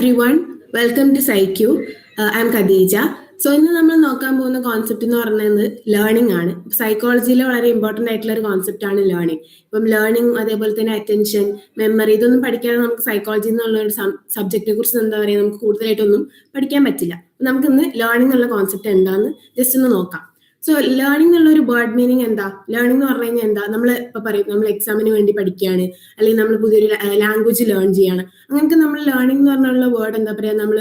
everyone, welcome to PsyQ. I'm Khadija. So ഇന്ന് നമ്മൾ നോക്കാൻ പോകുന്ന കോൺസെപ്റ്റ് എന്ന് പറയുന്നത് ലേണിംഗ് ആണ്. സൈക്കോളജിയിൽ വളരെ ഇമ്പോർട്ടന്റ് ആയിട്ടുള്ള ഒരു കോൺസെപ്റ്റ് ആണ് ലേണിംഗ്. ഇപ്പം ലേണിംഗ് അതേപോലെ തന്നെ അറ്റൻഷൻ, മെമ്മറി ഇതൊന്നും പഠിക്കാതെ നമുക്ക് സൈക്കോളജി എന്നുള്ള ഒരു സബ്ജക്റ്റിനെ കുറിച്ച് എന്താ പറയുക നമുക്ക് കൂടുതലായിട്ടൊന്നും പഠിക്കാൻ പറ്റില്ല. നമുക്ക് ഇന്ന് ലേണിംഗ് എന്നുള്ള കോൺസെപ്റ്റ് എന്താന്ന് ജസ്റ്റ് ഒന്ന് നോക്കാം. സോ ലേണിംഗ് എന്നുള്ള ഒരു വേർഡ് മീനിങ് എന്താ? ലേണിംഗ് എന്ന് പറഞ്ഞു കഴിഞ്ഞാൽ എന്താ? നമ്മൾ ഇപ്പൊ പറയും നമ്മൾ എക്സാമിന് വേണ്ടി പഠിക്കുകയാണ്, അല്ലെങ്കിൽ നമ്മൾ പുതിയൊരു ലാംഗ്വേജ് ലേൺ ചെയ്യാണ്. അങ്ങനത്തെ നമ്മൾ ലേണിംഗ് എന്ന് പറഞ്ഞുള്ള വേർഡ് എന്താ പറയാ, നമ്മൾ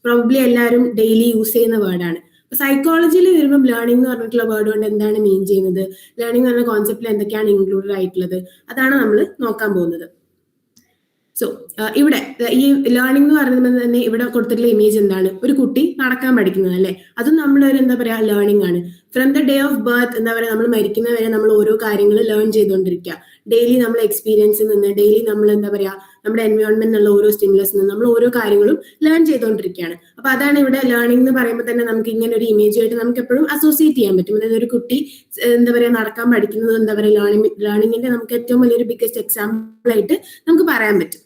പ്രോബബ്ലി എല്ലാവരും ഡെയിലി യൂസ് ചെയ്യുന്ന വേർഡാണ്. സൈക്കോളജിയിൽ വരുമ്പോൾ ലേണിംഗ് എന്ന് പറഞ്ഞിട്ടുള്ള വേർഡ് കൊണ്ട് എന്താണ് മീൻ ചെയ്യുന്നത്, ലേണിംഗ് എന്ന കോൺസെപ്റ്റിൽ എന്തൊക്കെയാണ് ഇൻക്ലൂഡഡ് ആയിട്ടുള്ളത്, അതാണ് നമ്മൾ നോക്കാൻ പോകുന്നത്. സോ ഇവിടെ ഈ ലേണിംഗ് എന്ന് പറയുന്നത് തന്നെ ഇവിടെ കൊടുത്തിട്ടുള്ള ഇമേജ് എന്താണ്? ഒരു കുട്ടി നടക്കാൻ പഠിക്കുന്നത് അല്ലേ? അതും നമ്മളൊരു എന്താ പറയാ ലേണിംഗ് ആണ്. From the day of birth എന്താ പറയാ, നമ്മൾ മരിക്കുന്ന വരെ നമ്മൾ ഓരോ കാര്യങ്ങൾ ലേൺ ചെയ്തുകൊണ്ടിരിക്കുക. ഡെയിലി നമ്മൾ എക്സ്പീരിയൻസിൽ നിന്ന്, ഡെയിലി നമ്മൾ എന്താ പറയാ നമ്മുടെ എൻവയോൺമെന്റ് എന്നുള്ള ഓരോ സ്റ്റിമുലസിൽ നിന്ന് നമ്മൾ ഓരോ കാര്യങ്ങളും ലേൺ ചെയ്തുകൊണ്ടിരിക്കുകയാണ്. അപ്പൊ അതാണ് ഇവിടെ ലേണിംഗ് എന്ന് പറയുമ്പോൾ തന്നെ നമുക്ക് ഇങ്ങനെ ഒരു ഇമേജുമായിട്ട് നമുക്ക് എപ്പോഴും അസോസിയേറ്റ് ചെയ്യാൻ പറ്റും. അതായത് ഒരു കുട്ടി എന്താ പറയാ നടക്കാൻ പഠിക്കുന്നത് എന്താ പറയാ ലേണിംഗിന്റെ നമുക്ക് ഏറ്റവും വലിയൊരു ബിഗ്ഗസ്റ്റ് എക്സാമ്പിൾ ആയിട്ട് നമുക്ക് പറയാൻ പറ്റും.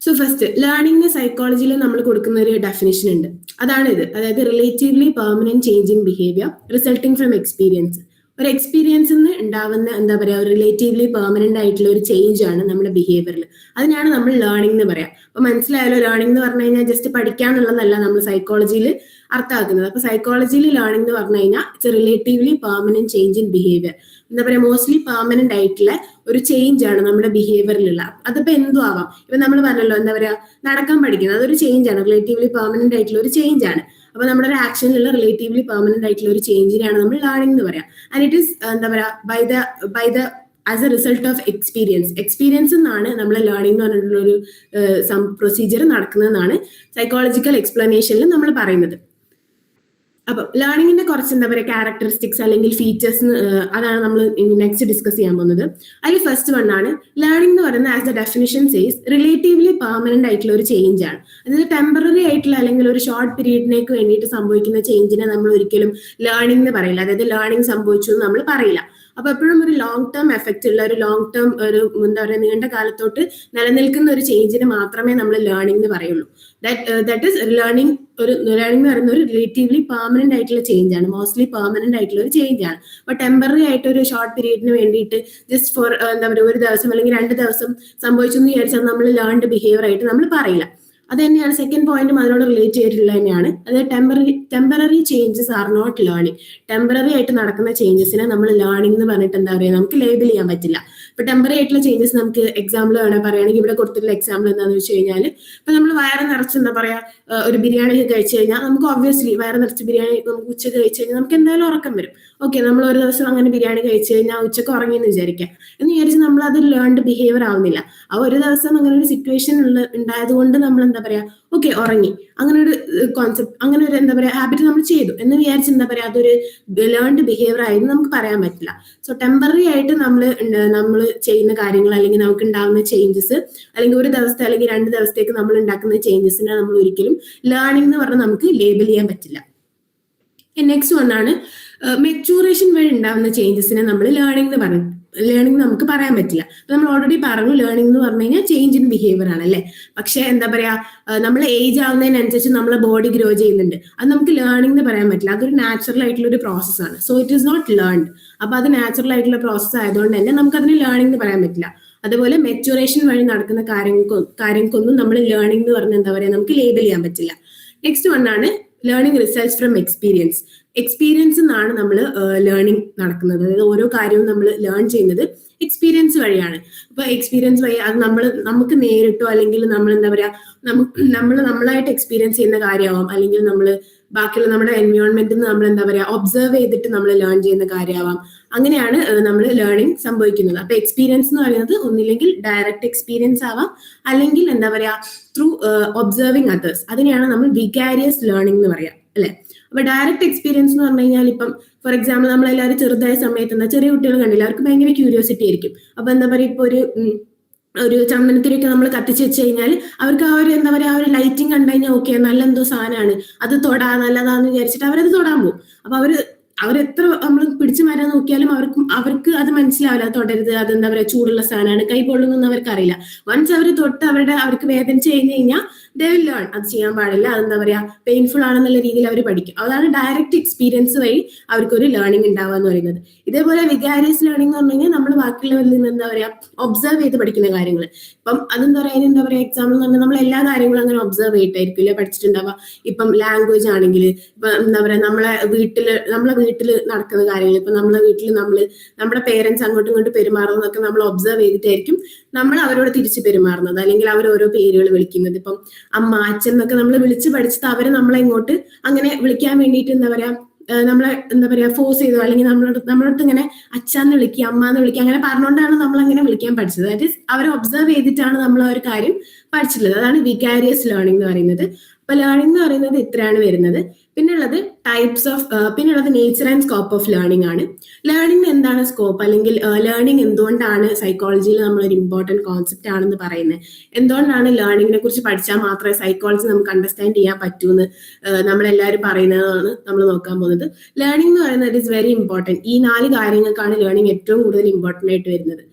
സോ ഫസ്റ്റ് ലേണിംഗ് സൈക്കോളജിയിൽ നമ്മൾ കൊടുക്കുന്ന ഒരു ഡെഫിനിഷൻ ഉണ്ട്, അതാണ് ഇത്. അതായത് relatively permanent change in behaviour resulting from experience. ഒരു എക്സ്പീരിയൻസിൽ നിന്ന് ഉണ്ടാവുന്ന എന്താ പറയാ റിലേറ്റീവ്ലി പെർമനന്റ് ആയിട്ടുള്ള ഒരു ചേഞ്ച് ആണ് നമ്മുടെ ബിഹേവിയറിൽ. അതിനാണ് നമ്മൾ ലേണിംഗ് എന്ന് പറയാം. അപ്പൊ മനസ്സിലായാലോ, ലേണിംഗ് എന്ന് പറഞ്ഞു കഴിഞ്ഞാൽ ജസ്റ്റ് പഠിക്കാന്നുള്ളതല്ല നമ്മൾ സൈക്കോളജിയിൽ അർത്ഥമാക്കുന്നത്. അപ്പൊ സൈക്കോളജിയിൽ ലേണിംഗ് എന്ന് പറഞ്ഞു കഴിഞ്ഞാൽ it's A relatively permanent change in behaviour. എന്താ പറയാ മോസ്റ്റ്ലി പെർമനന്റ് ആയിട്ടുള്ള ഒരു ചേഞ്ച് ആണ് നമ്മുടെ ബിഹേവിയറിലുള്ള. അതിപ്പോ എന്തും ആവാം. ഇപ്പൊ നമ്മൾ പറഞ്ഞല്ലോ എന്താ പറയാ നടക്കാൻ പഠിക്കുന്നത്, അതൊരു ചേഞ്ച് ആണ്, റിലേറ്റീവ്ലി പെർമനന്റ് ആയിട്ടുള്ള ഒരു ചേഞ്ച് ആണ്. അപ്പൊ നമ്മുടെ ഒരു ആക്ഷനിലുള്ള റിലേറ്റീവ്ലി പെർമനന്റ് ആയിട്ടുള്ള ഒരു ചേഞ്ചിനെയാണ് നമ്മൾ ലേണിംഗ് എന്ന് പറയാം. ആൻഡ് ഇറ്റ് ഈസ് എന്താ പറയാ by the as a result of experience എന്നാണ് നമ്മൾ ലേണിംഗ് എന്ന് പറഞ്ഞിട്ടുള്ള ഒരു പ്രൊസീജിയർ നടക്കുന്നതെന്നാണ് സൈക്കോളജിക്കൽ എക്സ്പ്ലനേഷനിൽ നമ്മൾ പറയുന്നത്. അപ്പൊ ലേണിംഗിന്റെ കുറച്ച് എന്താ പറയുക ക്യാരക്ടറിസ്റ്റിക്സ് അല്ലെങ്കിൽ ഫീച്ചേഴ്സ് അതാണ് നമ്മൾ നെക്സ്റ്റ് ഡിസ്കസ് ചെയ്യാൻ പോകുന്നത്. അതിൽ ഫസ്റ്റ് വൺ ആണ് ലേണിംഗ് എന്ന് പറയുന്നത് as the definition says relatively permanent ആയിട്ടുള്ള ഒരു ചേഞ്ച് ആണ്. അതായത് ടെമ്പററി ആയിട്ടുള്ള അല്ലെങ്കിൽ ഒരു ഷോർട്ട് പീരീഡിനേക്ക് വേണ്ടിയിട്ട് സംഭവിക്കുന്ന ചേഞ്ചിനെ നമ്മൾ ഒരിക്കലും ലേണിംഗ് എന്ന് പറയില്ല. അതായത് ലേണിംഗ് സംഭവിച്ചു എന്ന് നമ്മൾ പറയില്ല. അപ്പൊ എപ്പോഴും ഒരു ലോങ് ടേം എഫക്റ്റ് ഉള്ള ഒരു ലോങ് ടേം ഒരു എന്താ പറയുക നീണ്ട കാലത്തോട്ട് നിലനിൽക്കുന്ന ഒരു ചേഞ്ചിന് മാത്രമേ നമ്മൾ ലേണിംഗ് എന്ന് പറയുള്ളൂ. ദാറ്റ് ഈസ് ലേണിംഗ് എന്ന് പറയുന്ന ഒരു റിലേറ്റീവ്ലി പെർമനന്റ് ആയിട്ടുള്ള ചേഞ്ച് ആണ്, മോസ്റ്റ്ലി പെർമനന്റ് ആയിട്ടുള്ള ഒരു ചേഞ്ച് ആണ്. അപ്പൊ ടെമ്പററി ആയിട്ട് ഒരു ഷോർട്ട് പീരീഡിന് വേണ്ടിയിട്ട് ജസ്റ്റ് ഫോർ എന്താ പറയുക ഒരു ദിവസം അല്ലെങ്കിൽ 2 ദിവസം സംഭവിച്ചു എന്ന് വിചാരിച്ചാൽ നമ്മൾ ലേൺഡ് ബിഹേവിയർ ആയിട്ട് നമ്മൾ പറയില്ല. അത് തന്നെയാണ് സെക്കൻഡ് പോയിന്റും അതിനോട് റിലേറ്റ് ചെയ്തിട്ടുള്ള തന്നെയാണ്. അതായത് temporary changes are not learning. Temporary ആയിട്ട് നടക്കുന്ന ചേഞ്ചസിനെ നമ്മൾ ലേണിംഗ് എന്ന് പറഞ്ഞിട്ട് എന്താ പറയുക നമുക്ക് ലേബിൾ ചെയ്യാൻ പറ്റില്ല. ഇപ്പൊ ടെമ്പററി ആയിട്ടുള്ള ചേഞ്ചസ് നമുക്ക് എക്സാമ്പിൾ വേണേൽ പറയുകയാണെങ്കിൽ ഇവിടെ കൊടുത്തിട്ടുള്ള എക്സാമ്പിൾ എന്താണെന്ന് വെച്ച് കഴിഞ്ഞാൽ ഇപ്പൊ നമ്മൾ വയറ് നിറച്ച് എന്താ പറയാ ഒരു ബിരിയാണി കഴിച്ചു കഴിഞ്ഞാൽ നമുക്ക് ഒബ്വിയസ്ലി വയറ് നിറച്ച് ബിരിയാണി നമുക്ക് ഉച്ചക്ക് കഴിച്ചു കഴിഞ്ഞാൽ നമുക്ക് എന്തായാലും ഉറക്കം വരും. ഓക്കെ, നമ്മൾ ഒരു ദിവസം അങ്ങനെ ബിരിയാണി കഴിച്ചു കഴിഞ്ഞാൽ ഉച്ചക്ക് ഉറങ്ങിയെന്ന് വിചാരിക്കാം. എന്ന് വിചാരിച്ച് നമ്മൾ അത് ലേൺഡ് ബിഹേവിയർ ആവുന്നില്ല. ആ ഒരു ദിവസം അങ്ങനെ ഒരു സിറ്റുവേഷൻ ഉണ്ടായത് കൊണ്ട് നമ്മൾ എന്താ പറയാ ഓക്കെ ഉറങ്ങി, അങ്ങനെ ഒരു കോൺസെപ്റ്റ് അങ്ങനെ ഒരു എന്താ പറയാ ഹാബിറ്റ് നമ്മൾ ചെയ്തു എന്ന് വിചാരിച്ച് എന്താ പറയാ അതൊരു ലേൺഡ് ബിഹേവിയർ ആയിരുന്നു നമുക്ക് പറയാൻ പറ്റില്ല. സോ ടെമ്പററി ആയിട്ട് നമ്മൾ ചെയ്യുന്ന കാര്യങ്ങൾ അല്ലെങ്കിൽ നമുക്ക് ഉണ്ടാകുന്ന ചേഞ്ചസ് അല്ലെങ്കിൽ ഒരു ദിവസത്തെ അല്ലെങ്കിൽ 2 ദിവസത്തേക്ക് നമ്മൾ ഉണ്ടാക്കുന്ന ചേഞ്ചസിനെ നമ്മൾ ഒരിക്കലും ലേണിംഗ് എന്ന് പറഞ്ഞാൽ നമുക്ക് ലേബിൾ ചെയ്യാൻ പറ്റില്ല. നെക്സ്റ്റ് വണ്ണാണ് മെച്യൂറേഷൻ വഴി ഉണ്ടാകുന്ന ചേഞ്ചസിനെ നമ്മൾ ലേണിംഗ് നമുക്ക് പറയാൻ പറ്റില്ല. നമ്മൾ ഓൾറെഡി പറഞ്ഞു ലേണിംഗ് എന്ന് പറഞ്ഞു കഴിഞ്ഞാൽ ചേഞ്ച് ഇൻ ബിഹേവിയർ ആണ് അല്ലേ. പക്ഷെ എന്താ പറയാ നമ്മൾ ഏജ് ആവുന്നതിനനുസരിച്ച് നമ്മളെ ബോഡി ഗ്രോ ചെയ്യുന്നുണ്ട്, അത് നമുക്ക് ലേണിംഗ് എന്ന് പറയാൻ പറ്റില്ല. അതൊരു നാച്ചുറൽ ആയിട്ടുള്ള ഒരു പ്രോസസ് ആണ്. So it is not learned. അപ്പൊ അത് നാച്ചുറൽ ആയിട്ടുള്ള പ്രോസസ് ആയതുകൊണ്ട് തന്നെ നമുക്ക് അതിന് ലേണിംഗ് എന്ന് പറയാൻ പറ്റില്ല. അതുപോലെ മെച്യൂറേഷൻ വഴി നടക്കുന്ന കാര്യങ്ങൾക്കൊന്നും നമ്മൾ ലേണിംഗ് എന്ന് പറഞ്ഞാൽ എന്താ പറയാ നമുക്ക് ലേബിൾ ചെയ്യാൻ പറ്റില്ല. നെക്സ്റ്റ് വണ്ണാണ് ലേണിംഗ് റിസൾട്ട്സ് ഫ്രം എക്സ്പീരിയൻസ് എന്നാണ് നമ്മൾ ലേണിംഗ് നടക്കുന്നത്. അതായത് ഓരോ കാര്യവും നമ്മൾ ലേൺ ചെയ്യുന്നത് എക്സ്പീരിയൻസ് വഴിയാണ്. അപ്പൊ എക്സ്പീരിയൻസ് വഴി അത് നമുക്ക് നേരിട്ടോ അല്ലെങ്കിൽ നമ്മൾ എന്താ പറയാ നമ്മളായിട്ട് എക്സ്പീരിയൻസ് ചെയ്യുന്ന കാര്യമാവാം, അല്ലെങ്കിൽ നമ്മൾ ബാക്കിയുള്ള നമ്മുടെ എൻവയോൺമെന്റിൽ നിന്ന് നമ്മൾ എന്താ പറയാ ഒബ്സർവ് ചെയ്തിട്ട് നമ്മൾ ലേൺ ചെയ്യുന്ന കാര്യമാവാം. അങ്ങനെയാണ് നമ്മൾ ലേണിംഗ് സംഭവിക്കുന്നത്. അപ്പൊ എക്സ്പീരിയൻസ് എന്ന് പറയുന്നത് ഒന്നില്ലെങ്കിൽ ഡയറക്റ്റ് എക്സ്പീരിയൻസ് ആവാം, അല്ലെങ്കിൽ എന്താ പറയാ ത്രൂ ഒബ്സർവിങ് അതേഴ്സ്. അതിനെയാണ് നമ്മൾ വികാരിയസ് ലേണിംഗ് എന്ന് പറയാം അല്ലെ. അപ്പൊ ഡയറക്റ്റ് എക്സ്പീരിയൻസ് എന്ന് പറഞ്ഞു കഴിഞ്ഞാൽ ഇപ്പം ഫോർ എക്സാമ്പിൾ നമ്മൾ എല്ലാവരും ചെറുതായ സമയത്ത് എന്താ ചെറിയ കുട്ടികൾ കണ്ടില്ല, അവർക്ക് ഭയങ്കര ക്യൂരിയോസിറ്റി ആയിരിക്കും. അപ്പൊ എന്താ പറയാ ഇപ്പൊ ഒരു ചന്ദനത്തിരിയൊക്കെ നമ്മൾ കത്തിച്ച് വെച്ച് കഴിഞ്ഞാൽ അവർക്ക് ആ ഒരു എന്താ പറയാ ആ ഒരു ലൈറ്റിംഗ് കണ്ടു കഴിഞ്ഞാൽ ഓക്കെ നല്ല എന്തോ സാധനമാണ്, അത് നല്ലതാന്ന് വിചാരിച്ചിട്ട് അവരത് തൊടാൻ പോകും. അപ്പൊ അവര് അവരെത്ര നമ്മൾ പിടിച്ചു മാറ്റാൻ നോക്കിയാലും അവർക്ക് അത് മനസ്സിലാവില്ല. തുടരുത്, അതെന്താ പറയുക, ചൂടുള്ള സാധനമാണ്, കൈ പൊള്ളുന്നൊന്നും അവർക്ക് അറിയില്ല. വൺസ് അവർ തൊട്ട് അവർക്ക് വേദനിച്ച് കഴിഞ്ഞ് കഴിഞ്ഞാൽ ദേ വിൽ ലേൺ അത് ചെയ്യാൻ പാടില്ല, അതെന്താ പറയാ പെയിൻഫുൾ ആണെന്നുള്ള രീതിയിൽ അവർ പഠിക്കും. അതാണ് ഡയറക്റ്റ് എക്സ്പീരിയൻസ് വഴി അവർക്കൊരു ലേണിംഗ് ഉണ്ടാവുക എന്ന് പറയുന്നത്. ഇതേപോലെ വികാരിയസ് ലേണിംഗ് എന്ന് പറഞ്ഞു കഴിഞ്ഞാൽ നമ്മൾ ബാക്കിയുള്ളവരിൽ നിന്ന് എന്താ പറയാ ഒബ്സർവ് ചെയ്ത് പഠിക്കുന്ന കാര്യങ്ങൾ. ഇപ്പം അതെന്താ പറയാ എന്താ പറയാ എക്സാമ്പിൾ എന്ന് പറഞ്ഞാൽ നമ്മൾ എല്ലാ കാര്യങ്ങളും അങ്ങനെ ഒബ്സർവ് ചെയ്തിട്ടായിരിക്കില്ല പഠിച്ചിട്ടുണ്ടാവുക. ഇപ്പം ലാംഗ്വേജ് ആണെങ്കിൽ ഇപ്പൊ എന്താ പറയാ നമ്മളെ വീട്ടിൽ നടക്കുന്ന കാര്യങ്ങൾ, ഇപ്പൊ നമ്മളെ വീട്ടിൽ നമ്മുടെ പേരൻസ് അങ്ങോട്ടും ഇങ്ങോട്ടും പെരുമാറുന്നതൊക്കെ നമ്മൾ ഒബ്സർവ് ചെയ്തിട്ടായിരിക്കും നമ്മൾ അവരോട് തിരിച്ച് പെരുമാറുന്നത്, അല്ലെങ്കിൽ അവർ ഓരോ പേരുകൾ വിളിക്കുന്നത്. ഇപ്പം അമ്മ, അച്ഛൻ എന്നൊക്കെ നമ്മൾ വിളിച്ച് പഠിച്ചിട്ട് അവരെ നമ്മളെ ഇങ്ങോട്ട് അങ്ങനെ വിളിക്കാൻ വേണ്ടിയിട്ട് എന്താ പറയാ നമ്മളെ എന്താ പറയാ ഫോഴ്സ് ചെയ്തോ, അല്ലെങ്കിൽ നമ്മളടുത്ത് ഇങ്ങനെ അച്ഛന്ന് വിളിക്കുക, അമ്മ എന്ന് വിളിക്കുക, അങ്ങനെ പറഞ്ഞുകൊണ്ടാണ് നമ്മൾ അങ്ങനെ വിളിക്കാൻ പഠിച്ചത്. ദാറ്റ് ഈസ് അവരെ ഒബ്സർവ് ചെയ്തിട്ടാണ് നമ്മൾ ആ ഒരു കാര്യം പഠിച്ചിട്ടുള്ളത്. അതാണ് വികാരിയസ് ലേണിംഗ് എന്ന് പറയുന്നത്. അപ്പൊ ലേണിംഗ് എന്ന് പറയുന്നത് ഇത്രയാണ് വരുന്നത്. പിന്നുള്ളത് പിന്നുള്ളത് nature and scope of learning ആണ്. ലേണിംഗ് എന്താണ് സ്കോപ്പ്, അല്ലെങ്കിൽ ലേണിംഗ് എന്തുകൊണ്ടാണ് സൈക്കോളജിയിൽ നമ്മളൊരു ഇമ്പോർട്ടന്റ് കോൺസെപ്റ്റ് ആണെന്ന് പറയുന്നത്, എന്തുകൊണ്ടാണ് ലേണിംഗിനെ കുറിച്ച് പഠിച്ചാൽ മാത്രമേ സൈക്കോളജി നമുക്ക് അണ്ടർസ്റ്റാൻഡ് ചെയ്യാൻ പറ്റൂ എന്ന് നമ്മളെല്ലാവരും പറയുന്നതാണ് നമ്മൾ നോക്കാൻ പോകുന്നത്. ലേണിംഗ് എന്ന് പറയുന്നത് ഇസ് വെരി ഇമ്പോർട്ടന്റ്. ഈ 4 കാര്യങ്ങൾക്കാണ് ലേണിംഗ് ഏറ്റവും കൂടുതൽ ഇമ്പോർട്ടന്റ് ആയിട്ട് വരുന്നത്.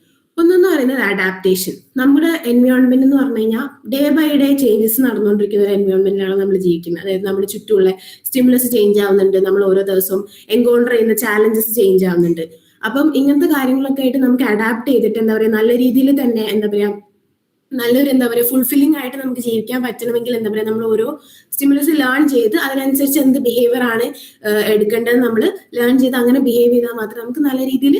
ഒന്നെന്ന് പറയുന്നത് അഡാപ്റ്റേഷൻ. നമ്മുടെ എൻവയോൺമെന്റ് എന്ന് പറഞ്ഞു കഴിഞ്ഞാൽ ഡേ ബൈ ഡേ ചേഞ്ചസ് നടന്നുകൊണ്ടിരിക്കുന്ന ഒരു എൻവയോൺമെന്റിലാണ് നമ്മൾ ജീവിക്കുന്നത്. അതായത് നമ്മുടെ ചുറ്റുമുള്ള സ്റ്റിമുലസ് ചേഞ്ച് ആവുന്നുണ്ട്, നമ്മൾ ഓരോ ദിവസവും എൻകൗണ്ടർ ചെയ്യുന്ന ചാലഞ്ചസ് ചേഞ്ച് ആവുന്നുണ്ട്. അപ്പം ഇങ്ങനത്തെ കാര്യങ്ങളൊക്കെ ആയിട്ട് നമുക്ക് അഡാപ്റ്റ് ചെയ്തിട്ട് എന്താ പറയാ നല്ല രീതിയിൽ തന്നെ എന്താ പറയാ നല്ലൊരു എന്താ പറയുക ഫുൾഫില്ലിംഗ് ആയിട്ട് നമുക്ക് ജീവിക്കാൻ പറ്റണമെങ്കിൽ എന്താ പറയുക നമ്മൾ ഓരോ സ്റ്റിമുലസ് ലേൺ ചെയ്ത് അതിനനുസരിച്ച് എന്ത് ബിഹേവിയർ ആണ് എടുക്കേണ്ടത് നമ്മൾ ലേൺ ചെയ്ത് അങ്ങനെ ബിഹേവ് ചെയ്താൽ മാത്രമേ നമുക്ക് നല്ല രീതിയിൽ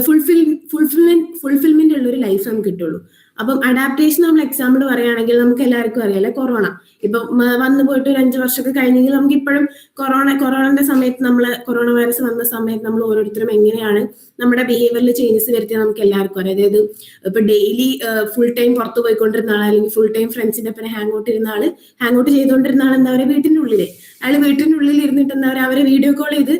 ഫുൾഫിൽമെന്റ് ഉള്ള ഒരു ലൈഫ് നമുക്ക് കിട്ടുള്ളൂ. അപ്പം അഡാപ്റ്റേഷൻ നമ്മൾ എക്സാമ്പിൾ പറയുകയാണെങ്കിൽ നമുക്ക് എല്ലാവർക്കും അറിയാലോ കൊറോണ. ഇപ്പൊ വന്നു പോയിട്ട് ഒരു 5 വർഷമൊക്കെ കഴിഞ്ഞെങ്കിൽ നമുക്ക് ഇപ്പോഴും കൊറോണയുടെ സമയത്ത് കൊറോണ വൈറസ് വന്ന സമയത്ത് നമ്മൾ ഓരോരുത്തരും എങ്ങനെയാണ് നമ്മുടെ ബിഹേവിയറിൽ ചേഞ്ചസ് വരുത്തിയത് നമുക്ക് എല്ലാവർക്കും അറിയാം. അതായത് ഇപ്പൊ ഡെയിലി ഫുൾ ടൈം പുറത്തു പോയിക്കൊണ്ടിരുന്ന ആൾ, അല്ലെങ്കിൽ ഫുൾ ടൈം ഫ്രണ്ട്സിന്റെ ഒപ്പം ഹാങ് ഔട്ട് ചെയ്തുകൊണ്ടിരുന്ന ആൾ എന്താ പറയുക വീട്ടിന്റെ ഉള്ളില് ഇരുന്നിട്ട് എന്താ പറയുക അവരെ വീഡിയോ കോൾ ചെയ്ത്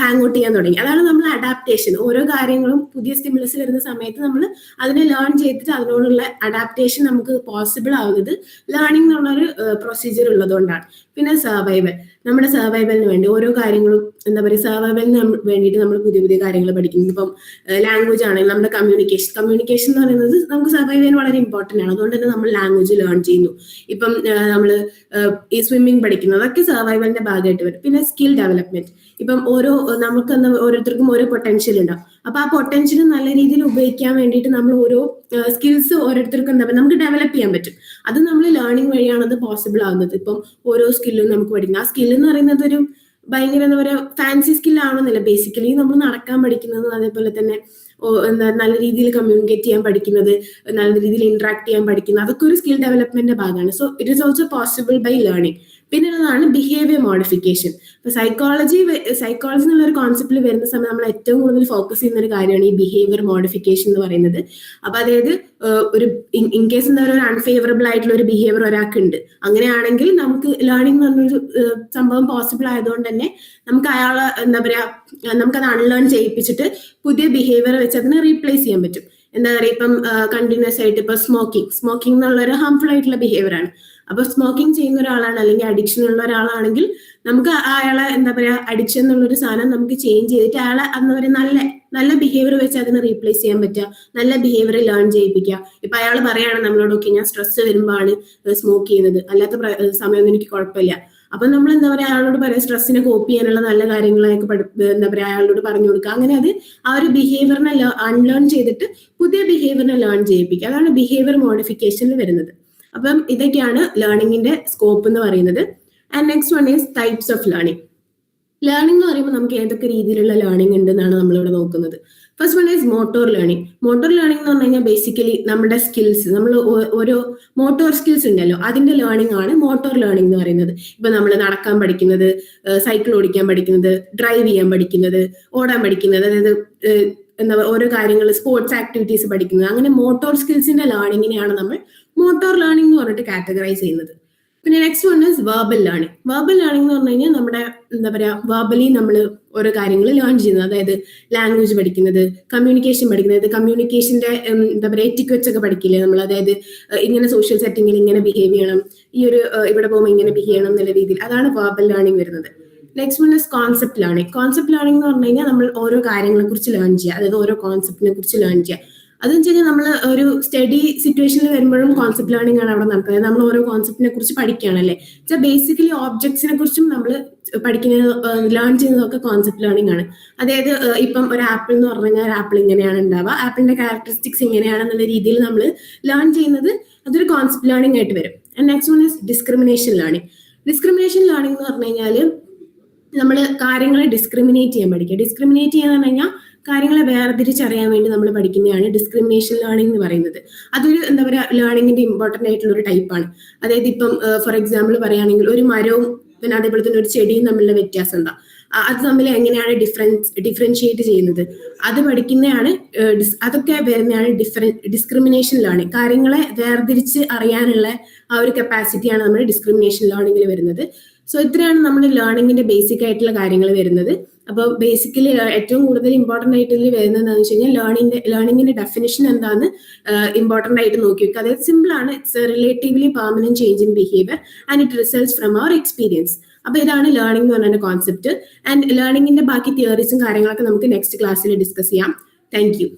ഹാങ് ഔട്ട് ചെയ്യാൻ തുടങ്ങി. അതാണ് നമ്മൾ അഡാപ്റ്റേഷൻ. ഓരോ കാര്യങ്ങളും പുതിയ സ്റ്റിമുലസ് വരുന്ന സമയത്ത് നമ്മൾ അതിനെ ലേൺ ചെയ്തിട്ട് അതിനോടുള്ള അഡാപ്റ്റേഷൻ നമുക്ക് പോസിബിൾ ആവുന്നത് ലേണിംഗ് എന്നുള്ളൊരു പ്രൊസീജിയർ ഉള്ളതുകൊണ്ടാണ്. പിന്നെ സർവൈവൽ. നമ്മുടെ സർവൈവലിന് വേണ്ടി ഓരോ കാര്യങ്ങളും എന്താ പറയുക സർവൈവലിന് വേണ്ടിയിട്ട് നമ്മൾ പുതിയ പുതിയ കാര്യങ്ങൾ പഠിക്കുന്നു. ഇപ്പം ലാംഗ്വേജ് ആണെങ്കിൽ നമ്മുടെ കമ്മ്യൂണിക്കേഷൻ എന്ന് പറയുന്നത് നമുക്ക് സർവൈവ് ചെയ്യാൻ വളരെ ഇമ്പോർട്ടൻ്റ് ആണ്. അതുകൊണ്ട് തന്നെ നമ്മൾ ലാംഗ്വേജ് ലേൺ ചെയ്യുന്നു. ഇപ്പം നമ്മൾ ഈ സ്വിമ്മിങ് പഠിക്കുന്നു, അതൊക്കെ സർവൈവലിന്റെ ഭാഗമായിട്ട് വരും. പിന്നെ സ്കിൽ ഡെവലപ്മെന്റ്. ഇപ്പം നമുക്ക് ഓരോരുത്തർക്കും ഓരോ പൊട്ടൻഷ്യൽ ഉണ്ടാവും. അപ്പൊ ആ പൊട്ടൻഷ്യൽ നല്ല രീതിയിൽ ഉപയോഗിക്കാൻ വേണ്ടിയിട്ട് നമ്മൾ ഓരോ സ്കിൽസ് ഓരോരുത്തർക്കും എന്താ പറയുക നമുക്ക് ഡെവലപ്പ് ചെയ്യാൻ പറ്റും. അത് നമ്മൾ ലേണിംഗ് വഴിയാണ് അത് പോസിബിൾ ആവുന്നത്. ഇപ്പം ഓരോ സ്കില്ലും നമുക്ക് പഠിക്കണം. ആ സ്കിൽ എന്ന് പറയുന്നത് ഒരു ഭയങ്കര എന്താ പറയുക ഫാൻസി സ്കിൽ ആവണമെന്നില്ല. ബേസിക്കലി നമ്മൾ നടക്കാൻ പഠിക്കുന്നത്, അതേപോലെ തന്നെ നല്ല രീതിയിൽ കമ്മ്യൂണിക്കേറ്റ് ചെയ്യാൻ പഠിക്കുന്നത്, നല്ല രീതിയിൽ ഇന്ററാക്ട് ചെയ്യാൻ പഠിക്കുന്നത്, അതൊക്കെ ഒരു സ്കിൽ ഡെവലപ്മെന്റിന്റെ ഭാഗമാണ്. So it is also possible by learning. പിന്നെ ഉള്ളതാണ് ബിഹേവിയർ മോഡിഫിക്കേഷൻ. ഇപ്പൊ സൈക്കോളജി എന്നുള്ള ഒരു കോൺസെപ്റ്റിൽ വരുന്ന സമയം നമ്മൾ ഏറ്റവും കൂടുതൽ ഫോക്കസ് ചെയ്യുന്ന ഒരു കാര്യമാണ് ഈ ബിഹേവിയർ മോഡിഫിക്കേഷൻ എന്ന് പറയുന്നത്. അപ്പൊ അതായത് ഒരു ഇൻ കേസ് എന്താ പറയുക ഒരു അൺഫേവറബിൾ ആയിട്ടുള്ള ഒരു ബിഹേവിയർ ഒരാൾക്ക് ഉണ്ട്, അങ്ങനെയാണെങ്കിൽ നമുക്ക് ലേണിംഗ് എന്ന് പറഞ്ഞൊരു സംഭവം പോസിബിൾ ആയതുകൊണ്ട് തന്നെ നമുക്ക് അയാളെ എന്താ പറയാ നമുക്കത് അൺലേൺ ചെയ്യിപ്പിച്ചിട്ട് പുതിയ ബിഹേവിയർ വെച്ച് അതിനെ റീപ്ലേസ് ചെയ്യാൻ പറ്റും. എന്താ പറയുക ഇപ്പം കണ്ടിന്യൂസ് ആയിട്ട് ഇപ്പൊ സ്മോക്കിംഗ് എന്നുള്ളൊരു ഹാർംഫുൾ ആയിട്ടുള്ള ബിഹേവിയർ ആണ്. അപ്പൊ സ്മോക്കിംഗ് ചെയ്യുന്ന ഒരാളാണ്, അല്ലെങ്കിൽ അഡിക്ഷൻ ഉള്ള ഒരാളാണെങ്കിൽ നമുക്ക് അയാളെ എന്താ പറയാ അഡിക്ഷൻ എന്നുള്ളൊരു സാധനം നമുക്ക് ചേഞ്ച് ചെയ്തിട്ട് അയാളെ എന്താ പറയുക നല്ല ബിഹേവിയർ വെച്ച് അതിനെ റീപ്ലേസ് ചെയ്യാൻ പറ്റുക, നല്ല ബിഹേവിയർ ലേൺ ചെയ്യിപ്പിക്കുക. ഇപ്പൊ അയാൾ പറയാണ് നമ്മളോട് ഓക്കെ ഞാൻ സ്ട്രെസ് വരുമ്പോഴാണ് സ്മോക്ക് ചെയ്യുന്നത്, അല്ലാത്ത സമയമൊന്നും എനിക്ക് കുഴപ്പമില്ല. അപ്പൊ നമ്മൾ എന്താ പറയാ അയാളോട് പറയാം സ്ട്രെസ്സിനെ കോപ്പ് ചെയ്യാനുള്ള നല്ല കാര്യങ്ങളൊക്കെ എന്താ പറയാ അയാളോട് പറഞ്ഞു കൊടുക്കുക. അങ്ങനെ അത് ആ ഒരു ബിഹേവിയറിനെ അൺലേൺ ചെയ്തിട്ട് പുതിയ ബിഹേവിയറിനെ ലേൺ ചെയ്യിപ്പിക്കുക. അതാണ് ബിഹേവിയർ മോഡിഫിക്കേഷനിൽ വരുന്നത്. അപ്പം ഇതൊക്കെയാണ് ലേണിംഗിന്റെ സ്കോപ്പ് എന്ന് പറയുന്നത്. And next one is types of learning. Learning എന്ന് പറയുമ്പോൾ നമുക്ക് ഏതൊക്കെ രീതിയിലുള്ള ലേണിംഗ് ഉണ്ട് എന്നാണ് നമ്മളിവിടെ നോക്കുന്നത്. First one is motor learning. Motor learning എന്ന് പറഞ്ഞു കഴിഞ്ഞാൽ ബേസിക്കലി നമ്മുടെ സ്കിൽസ്, നമ്മൾ ഓരോ മോട്ടോർ സ്കിൽസ് ഉണ്ടല്ലോ അതിന്റെ ലേണിംഗ് ആണ് മോട്ടോർ ലേണിംഗ് എന്ന് പറയുന്നത്. ഇപ്പൊ നമ്മൾ നടക്കാൻ പഠിക്കുന്നത്, സൈക്കിൾ ഓടിക്കാൻ പഠിക്കുന്നത്, ഡ്രൈവ് ചെയ്യാൻ പഠിക്കുന്നത്, ഓടാൻ പഠിക്കുന്നത്, അതായത് എന്താ ഓരോ കാര്യങ്ങൾ സ്പോർട്സ് ആക്ടിവിറ്റീസ് പഠിക്കുന്നത്, അങ്ങനെ മോട്ടോർ സ്കിൽസിന്റെ ലേണിങ്ങിനെയാണ് നമ്മൾ മോട്ടോർ ലേണിംഗ് എന്ന് പറഞ്ഞിട്ട് കാറ്റഗറൈസ് ചെയ്യുന്നത്. പിന്നെ next one is verbal learning. Verbal learning എന്ന് പറഞ്ഞു കഴിഞ്ഞാൽ നമ്മുടെ എന്താ പറയാ വെർബലി നമ്മൾ ഓരോ കാര്യങ്ങൾ ലേൺ ചെയ്യുന്നത്, അതായത് ലാംഗ്വേജ് പഠിക്കുന്നത്, കമ്മ്യൂണിക്കേഷൻ പഠിക്കുന്നത്, കമ്മ്യൂണിക്കേഷന്റെ എന്താ പറയുക എറ്റിക്വറ്റ്സ് ഒക്കെ പഠിക്കില്ലേ നമ്മൾ, അതായത് ഇങ്ങനെ സോഷ്യൽ സെറ്റിങ്ങിൽ ഇങ്ങനെ ബിഹേവ് ചെയ്യണം, ഈ ഒരു ഇവിടെ പോകുമ്പോൾ ഇങ്ങനെ ബിഹേവ് ചെയ്യണം എന്നുള്ള രീതിയിൽ, അതാണ് വെർബൽ ലേണിംഗ് വരുന്നത്. Next one is concept learning. Concept learning എന്ന് പറഞ്ഞു കഴിഞ്ഞാൽ നമ്മൾ ഓരോ കാര്യങ്ങളെ കുറിച്ച് ലേൺ ചെയ്യുക, അതായത് ഓരോ കോൺസെപ്റ്റിനെ കുറിച്ച് ലേൺ ചെയ്യുക. അതെന്ന് വെച്ച് കഴിഞ്ഞാൽ നമ്മൾ ഒരു സ്റ്റഡി സിറ്റുവേഷനിൽ വരുമ്പോഴും കോൺസെപ്റ്റ് ലേണിംഗ് ആണ് അവിടെ നടക്കുന്നത്. നമ്മൾ ഓരോ കോൺസെപ്റ്റിനെ കുറിച്ച് പഠിക്കുകയാണല്ലേ. ബേസിക്കലി ഓബ്ജക്ട്സിനെ കുറിച്ചും നമ്മൾ പഠിക്കുന്നത്, ലേൺ ചെയ്യുന്നതൊക്കെ കോൺസെപ്റ്റ് ലേണിംഗ് ആണ്. അതായത് ഇപ്പം ഒരു ആപ്പിൾ എന്ന് പറഞ്ഞു കഴിഞ്ഞാൽ ആപ്പിൾ ഇങ്ങനെയാണ് ഉണ്ടാവുക, ആപ്പിളിന്റെ ക്യാരക്ടറിസ്റ്റിക്സ് ഇങ്ങനെയാണെന്നുള്ള രീതിയിൽ നമ്മൾ ലേൺ ചെയ്യുന്നത് അതൊരു കോൺസെപ്റ്റ് ലേണിംഗ് ആയിട്ട് വരും. And next one is discrimination learning. Discrimination learning എന്ന് പറഞ്ഞു കഴിഞ്ഞാൽ നമ്മൾ കാര്യങ്ങളെ ഡിസ്ക്രിമിനേറ്റ് ചെയ്യാൻ പഠിക്കുക. ഡിസ്ക്രിമിനേറ്റ് ചെയ്യാന്ന് പറഞ്ഞു കഴിഞ്ഞാൽ കാര്യങ്ങളെ വേർതിരിച്ചറിയാൻ വേണ്ടി നമ്മൾ പഠിക്കുന്നതാണ് ഡിസ്ക്രിമിനേഷൻ ലേണിംഗ് എന്ന് പറയുന്നത്. അതൊരു എന്താ പറയുക ലേണിംഗിന്റെ ഇമ്പോർട്ടന്റ് ആയിട്ടുള്ള ഒരു ടൈപ്പാണ്. അതായത് ഇപ്പം ഫോർ എക്സാമ്പിൾ പറയുകയാണെങ്കിൽ ഒരു മരവും പിന്നെ അതേപോലെ തന്നെ ഒരു ചെടിയും തമ്മിലുള്ള വ്യത്യാസം എന്താ, അത് തമ്മിൽ എങ്ങനെയാണ് ഡിഫറൻഷിയേറ്റ് ചെയ്യുന്നത്, അത് പഠിക്കുന്നതാണ്. അതൊക്കെ വരുന്നതാണ് ഡിസ്ക്രിമിനേഷൻ ലേണിംഗ്. കാര്യങ്ങളെ വേർതിരിച്ച് അറിയാനുള്ള ആ ഒരു കപ്പാസിറ്റിയാണ് നമ്മൾ ഡിസ്ക്രിമിനേഷൻ ലേണിംഗിൽ വരുന്നത്. സോ ഇത്രയാണ് നമ്മുടെ ലേണിംഗിന്റെ ബേസിക് ആയിട്ടുള്ള കാര്യങ്ങൾ വരുന്നത്. അപ്പോൾ ബേസിക്കലി ഏറ്റവും കൂടുതൽ ഇമ്പോർട്ടന്റ് ആയിട്ട് ഇതിൽ വരുന്നത് എന്താണെന്ന് വെച്ച് കഴിഞ്ഞാൽ ലേണിംഗിന്റെ ഡെഫിനിഷൻ എന്താണെന്ന് ഇമ്പോർട്ടന്റ് ആയിട്ട് നോക്കി വെക്കുക. അതായത് സിമ്പിൾ ആണ്. It's relatively permanent change in behaviour and it results from our experience. അപ്പൊ ഇതാണ് ലേണിംഗ് എന്ന് പറയുന്ന കോൺസെപ്റ്റ്. ആൻഡ് ലേണിംഗിന്റെ ബാക്കി തിയറീസും കാര്യങ്ങളൊക്കെ നമുക്ക് നെക്സ്റ്റ് ക്ലാസ്സിൽ ഡിസ്കസ് ചെയ്യാം. Thank you.